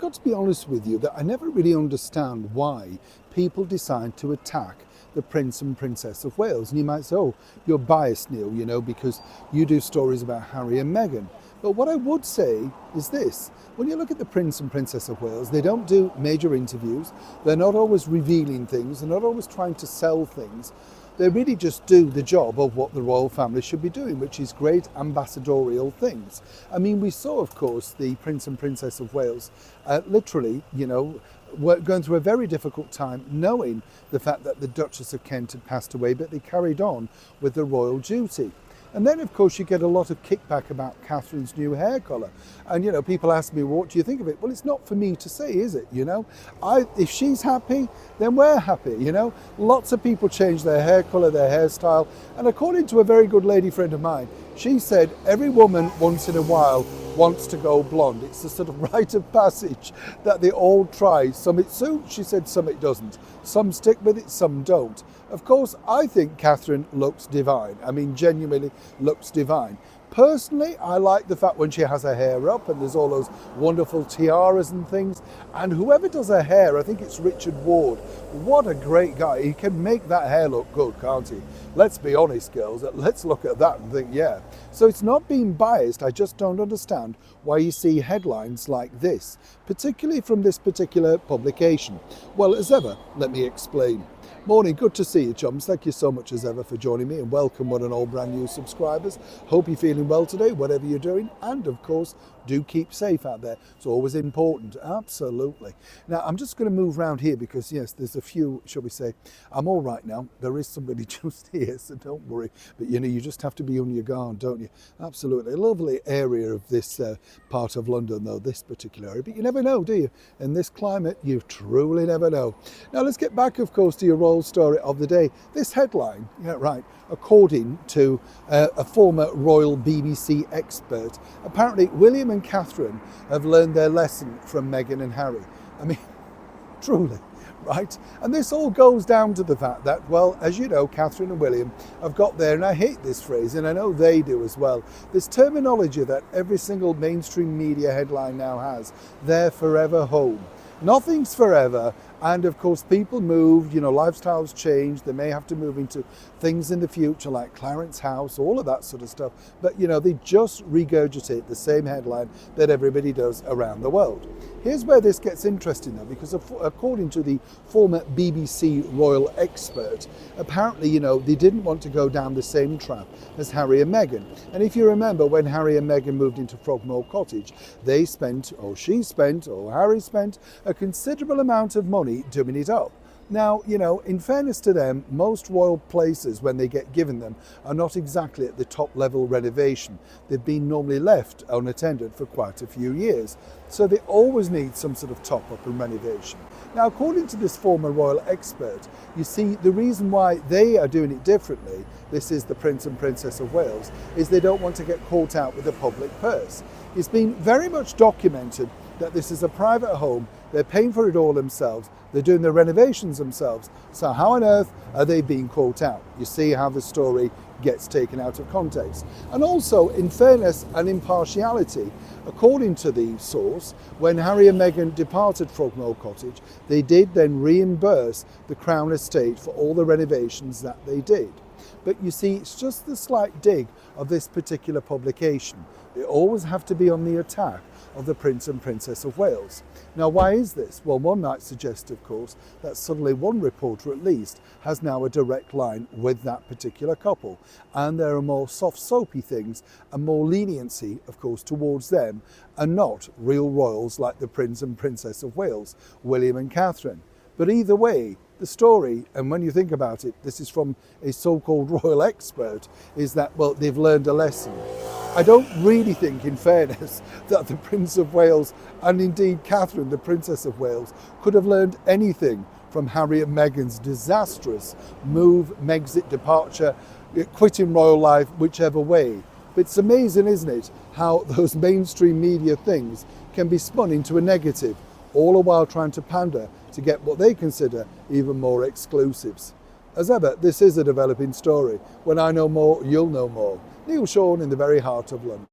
got to be honest with you that I never really understand why people decide to attack the Prince and Princess of Wales. And you might say, oh, you're biased, Neil, because you do stories about Harry and Meghan. But what I would say is this. When you look at the Prince and Princess of Wales, they don't do major interviews. They're not always revealing things. They're not always trying to sell things. They really just do the job of what the royal family should be doing, which is great ambassadorial things. I mean, we saw, of course, the Prince and Princess of Wales literally, were going through a very difficult time knowing the fact that the Duchess of Kent had passed away, but they carried on with the royal duty. And then, of course, you get a lot of kickback about Catherine's new hair colour. And, people ask me, well, what do you think of it? Well, it's not for me to say, is it? If she's happy, then we're happy, Lots of people change their hair colour, their hairstyle. And according to a very good lady friend of mine, she said every woman once in a while wants to go blonde. It's a sort of rite of passage that they all try. Some it suits, she said, some it doesn't. Some stick with it, some don't. Of course, I think Catherine looks divine. I mean, genuinely looks divine. Personally, I like the fact when she has her hair up and there's all those wonderful tiaras and things. And whoever does her hair, I think it's Richard Ward. What a great guy. He can make that hair look good, can't he? Let's be honest, girls. Let's look at that and think, yeah. So it's not being biased. I just don't understand why you see headlines like this, particularly from this particular publication. Well, as ever, let me explain. Morning, good to see you, chums. Thank you so much as ever for joining me, and welcome one and all brand new subscribers. Hope you're feeling well today, whatever you're doing, and of course, do keep safe out there. It's always important, absolutely. Now, I'm just going to move around here because, yes, there's a few, shall we say, I'm all right now. There is somebody just here, so don't worry. But, you just have to be on your guard, don't you? Absolutely. A lovely area of this part of London, though, this particular area. But you never know, do you? In this climate, you truly never know. Now, let's get back, of course, to your royal story of the day. This headline, according to a former royal BBC expert, apparently William and Catherine have learned their lesson from Meghan and Harry. I mean, truly, right? And this all goes down to the fact that, well, as you know, Catherine and William have got there, and I hate this phrase, and I know they do as well, this terminology that every single mainstream media headline now has, their forever home. Nothing's forever, and of course people move, lifestyles change, they may have to move into things in the future like Clarence House, all of that sort of stuff, but they just regurgitate the same headline that everybody does around the world. Here's where this gets interesting though, because according to the former BBC royal expert, apparently, they didn't want to go down the same trap as Harry and Meghan. And if you remember, when Harry and Meghan moved into Frogmore Cottage, Harry spent a considerable amount of money doing it up. Now, in fairness to them, most royal places, when they get given them, are not exactly at the top level renovation. They've been normally left unattended for quite a few years. So they always need some sort of top up and renovation. Now, according to this former royal expert, you see the reason why they are doing it differently, this is the Prince and Princess of Wales, is they don't want to get caught out with a public purse. It's been very much documented that this is a private home, they're paying for it all themselves, they're doing the renovations themselves, so how on earth are they being caught out? You see how the story gets taken out of context. And also, in fairness and impartiality, according to the source, when Harry and Meghan departed Frogmore Cottage, they did then reimburse the Crown Estate for all the renovations that they did. But you see, it's just the slight dig of this particular publication. They always have to be on the attack of the Prince and Princess of Wales. Now, why is this? Well, one might suggest, of course, that suddenly one reporter at least has now a direct line with that particular couple. And there are more soft soapy things and more leniency, of course, towards them, and not real royals like the Prince and Princess of Wales, William and Catherine. But either way, the story, and when you think about it, this is from a so-called royal expert, is that, well, they've learned a lesson. I don't really think, in fairness, that the Prince of Wales and indeed Catherine, the Princess of Wales, could have learned anything from Harry and Meghan's disastrous move, Megxit departure, quitting royal life, whichever way. But it's amazing, isn't it, how those mainstream media things can be spun into a negative, all the while trying to pander to get what they consider even more exclusives. As ever, this is a developing story. When I know more, you'll know more. Neil Sean in the very heart of London.